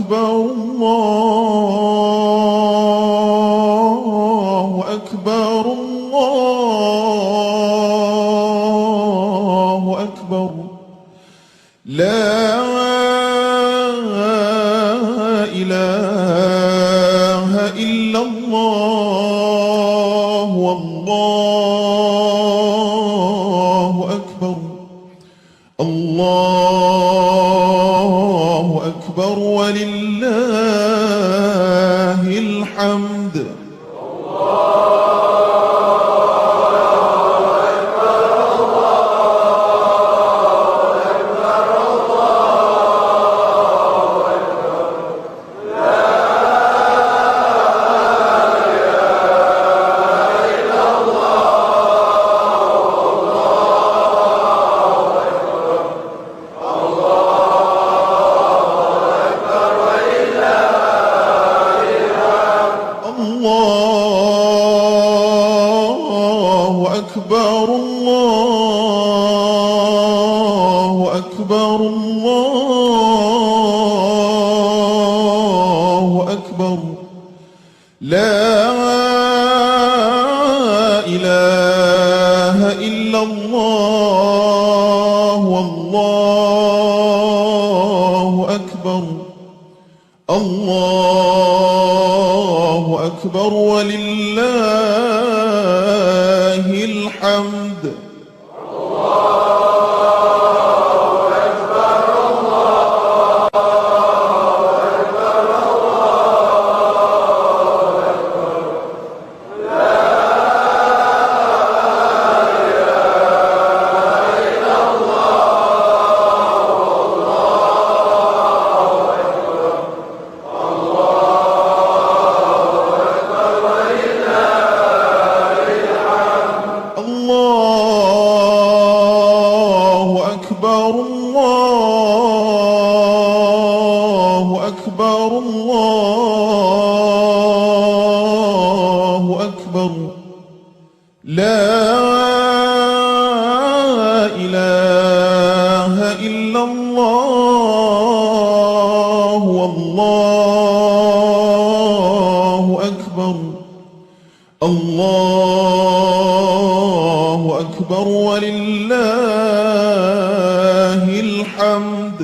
أكبر الله أكبر الله أكبر. لا إله إلا الله والله أكبر. الله أكبر ولله الحمد. الله أكبر الله أكبر الله أكبر. لا إله إلا الله والله أكبر. الله أكبر ولله الحمد. الله أكبر الله أكبر الله أكبر. لا إله إلا الله والله أكبر. الله أكبر ولله الحمد.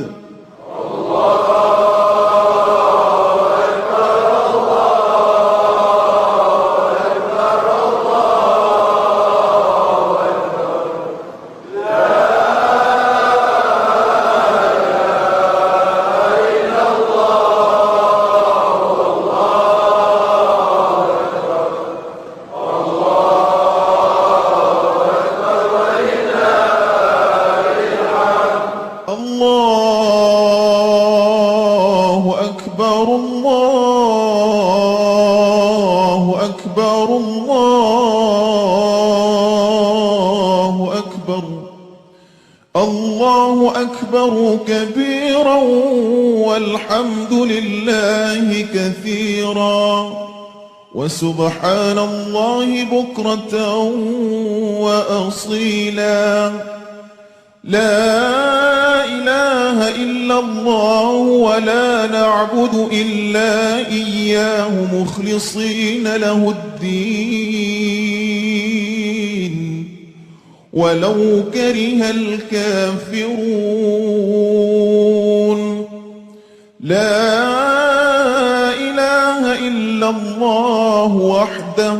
الله أكبر الله أكبر الله أكبر. الله أكبر كبيرا والحمد لله كثيرا وسبحان الله بكرة وأصيلا. لا إله إلا الله ولا نعبد إلا إياه مخلصين له الدين ولو كره الكافرون. لا إله إلا الله وحده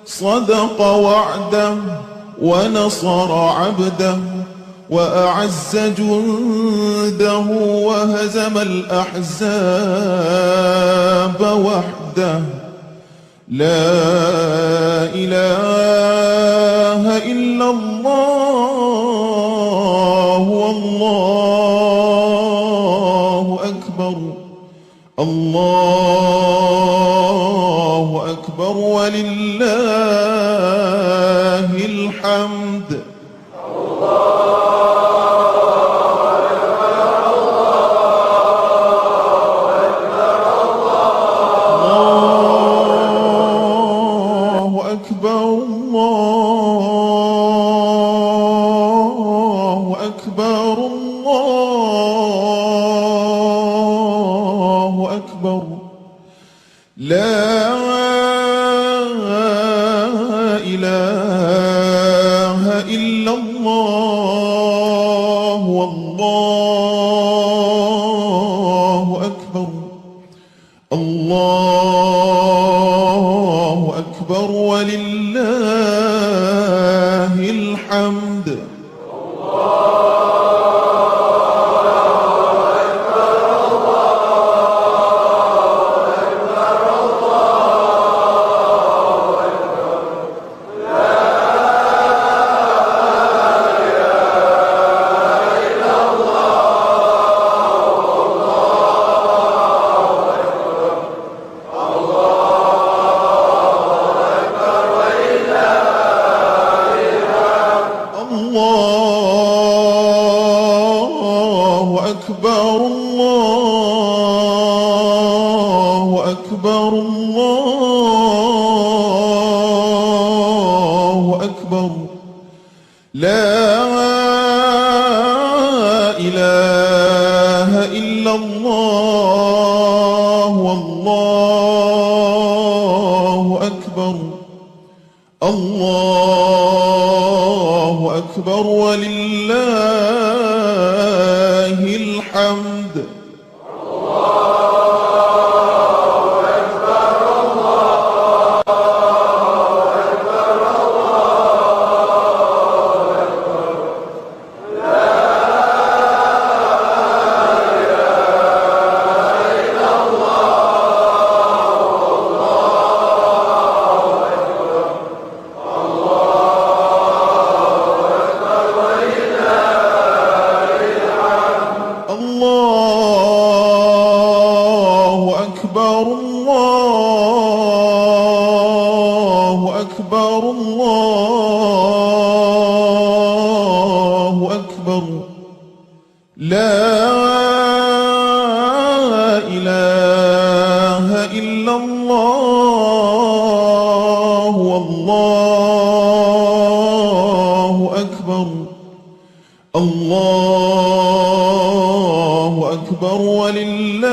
صدق وعده ونصر عبده وأعز جنده وهزم الأحزاب وحده. لا إله إلا الله والله أكبر. الله أكبر ولله الحمد. أكبر لا إله إلا الله والله أكبر الله أكبر ولله الحمد الله أكبر الله أكبر الله أكبر لا إله إلا الله والله أكبر الله أكبر ولله الحمد الله أكبر الله أكبر الله أكبر لا إله إلا الله والله أكبر الله أكبر ولله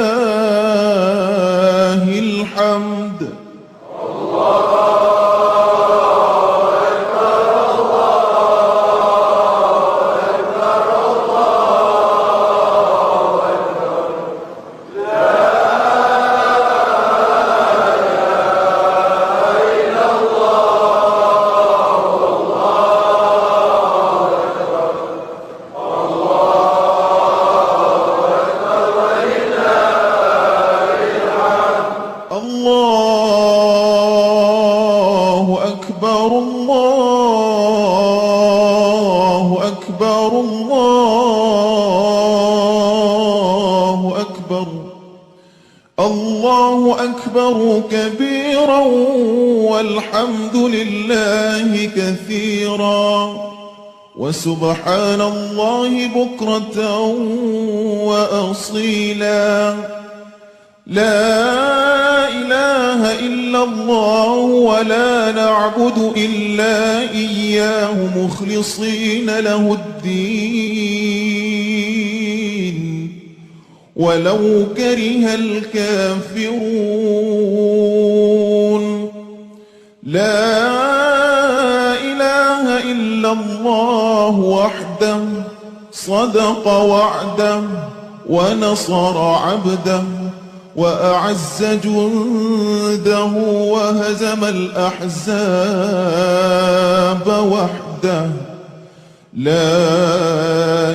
الحمد الله أكبر الله أكبر الله أكبر الله أكبر كبيرا والحمد لله كثيرا وسبحان الله بكرة وأصيلا لا إله إلا الله ولا نعبد إلا إياه مخلصين له الدين ولو كره الكافرون لا إله إلا الله وحده صدق وعده ونصر عبده وأعز جنده وهزم الأحزاب وحده لا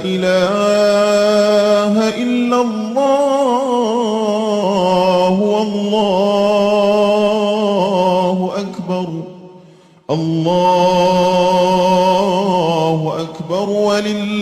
إله إلا الله والله أكبر الله أكبر ولله